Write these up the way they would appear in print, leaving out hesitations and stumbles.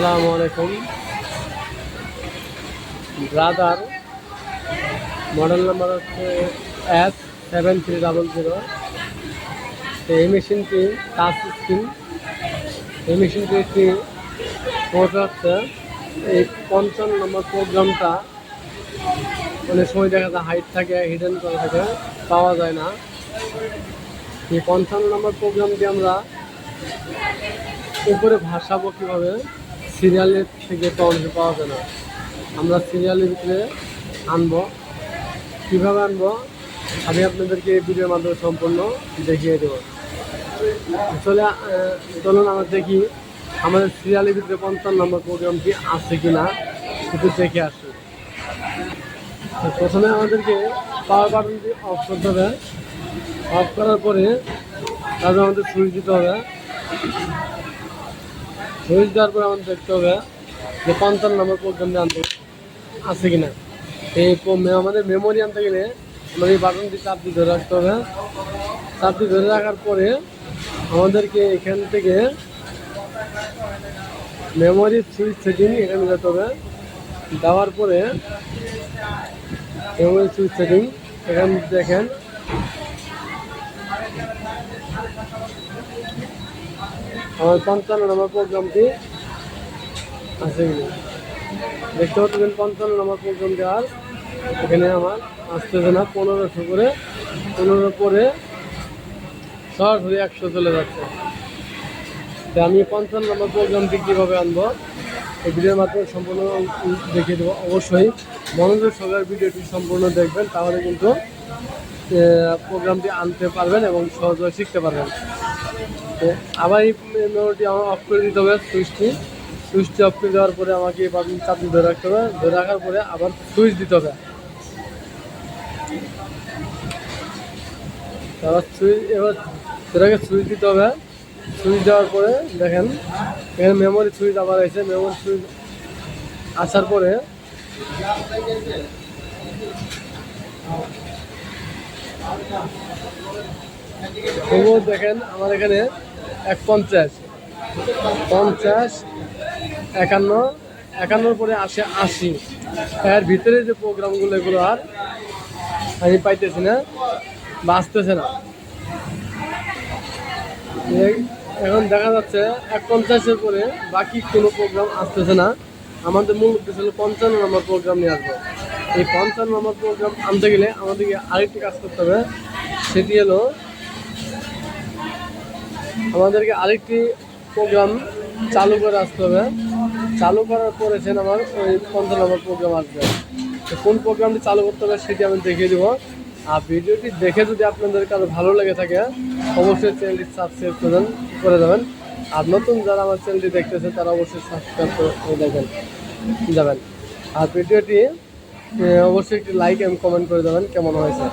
আসসালামু আলাইকুম brother. Model number হচ্ছে S7300। এই মেশিনটি টাচ স্ক্রিন। এই মেশিনটি সমস্যা হচ্ছে এই 55 নম্বর প্রোগ্রামটা অনেক সময় দেখা যায় হাইট থাকে, হিডেন করা থাকে, পাওয়া যায় না। এই 55 নম্বর প্রোগ্রামটি আমরা উপরে ভাসাবো কীভাবে, সিরিয়ালের থেকে তো অনেক পাওয়া যায় না। আমরা সিরিয়ালের ভিতরে আনবো, কীভাবে আনবো আমি আপনাদেরকে এই ভিডিওর মাধ্যমে সম্পূর্ণ দেখিয়ে দেব। চলুন আমরা দেখি আমাদের সিরিয়ালের ভিতরে 55 নম্বর প্রোগ্রামটি আছে কি না একটু দেখে আসি। প্রথমে আমাদেরকে পাওয়ার বাটনটি অফ করতে হবে। অফ করার পরে তারপরে আমাদের সুইচ দিতে হবে। সুইচ দেওয়ার পরে আমাদের দেখতে হবে যে 55 নম্বর প্রোগ্রামটি আনতে আছে কিনা। এই আমাদের মেমোরি আনতে গেলে আমাদের এই বাটনটি চাপ দিয়ে ধরে রাখতে হবে। চাপ দিয়ে ধরে রাখার পরে আমাদেরকে এখান থেকে মেমোরি সুইচ সেটিং এখানে যেতে হবে। দেওয়ার পরে মেমোরি সুইচ সেটিং এখানে দেখেন আমার 55 নম্বর প্রোগ্রামটি আছে কিনা দেখতে পাচ্ছেন। 55 নম্বর প্রোগ্রামটি আর এখানে আমার আসতেছে না। 1500 করে 15 পরে সরাসরি 100 চলে যাচ্ছে। তো আমি 55 নম্বর প্রোগ্রামটি কীভাবে আনবো এই ভিডিওর মাধ্যমে সম্পূর্ণ দেখিয়ে দেবো। অবশ্যই মনোযোগ সহকারে ভিডিওটি সম্পূর্ণ দেখবেন, তাহলে কিন্তু প্রোগ্রামটি আনতে পারবেন এবং সহজভাবে শিখতে পারবেন। তো আবার এই মেমোরিটি আমার অফ করে দিতে হবে। সুইচটি অফ করে দেওয়ার পরে আমাকে এই বাটন চাপ দিয়ে ধরে রাখতে হবে। ধরে রাখার পরে আবার সুইচ দিতে হবে। এবার সেটাকে সুইচ দিতে হবে। সুইচ দেওয়ার পরে দেখেন এখানে মেমোরি সুইচ আবার আছে। মেমোরি সুইচ আসার পরে তবুও দেখেন আমার এখানে 150 50 51 51 পরে আসে 80। এর ভিতরে যে প্রোগ্রামগুলো এগুলো আর আমি পাইতেছি না, বাঁচতেছে না। এখন দেখা যাচ্ছে 150-এর পরে বাকি কোনো প্রোগ্রাম আসতেছে না। আমাদের মূল উদ্দেশ্য হলো 55 নম্বর প্রোগ্রাম নিয়ে আসবো। এই 55 নম্বর প্রোগ্রাম আনতে গেলে আমাদেরকে আরেকটি কাজ করতে হবে। সেটি হলো আমাদেরকে আরেকটি প্রোগ্রাম চালু করে আসতে হবে। চালু করার পরে আমার ওই 55 নম্বর প্রোগ্রাম আসবে। তো কোন প্রোগ্রামটি চালু করতে হবে সেটি আমি দেখিয়ে দেবো। আর ভিডিওটি দেখে যদি আপনাদের কারো ভালো লেগে থাকে অবশ্যই চ্যানেলটি সাবস্ক্রাইব করে দেবেন। আর নতুন যারা আমার চ্যানেলটি দেখতেছে তারা অবশ্যই সাবস্ক্রাইব করে যাবেন। আর ভিডিওটি অবশ্যই একটি লাইক এবং কমেন্ট করে দেবেন কেমন হয়েছে।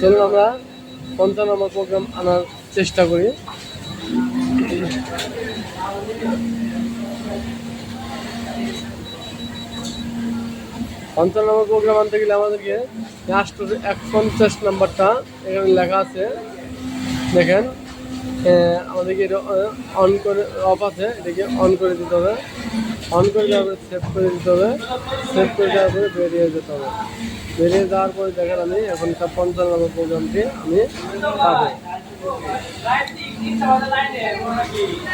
চলুন আমরা 55 নম্বর প্রোগ্রাম আনার চেষ্টা করি। 55 নম্বর প্রোগ্রাম আনতে গেলে আমাদেরকে 150 নাম্বারটা এখানে লেখা আছে দেখেন। আমাদেরকে এটা অন করে, অফ আছে, এটাকে অন করে দিতে হবে। অন করে দেওয়ার পরে সেভ করে দিতে হবে। সেভ করে দেওয়ার পরে বেরিয়ে যেতে হবে। বেরিয়ে যাওয়ার পরে দেখেন আমি এখন 55 নম্বর প্রোগ্রামটি আমি পাবো।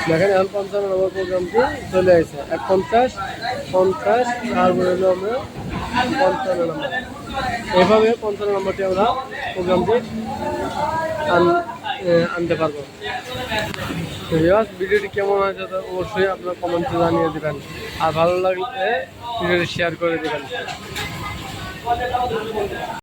দেখেন এখন 55 নম্বর প্রোগ্রামটি চলে আসছে। 150 50 তারপরে হলো আমরা 55 নম্বর। এভাবে 55 নম্বরটি আমরা প্রোগ্রামটি আনতে পারবো। ভিডিওটি কেমন হয়েছে অবশ্যই আপনার কমেন্টে জানিয়ে দেবেন। আর ভালো লাগলে ভিডিওটি শেয়ার করে দেবেন।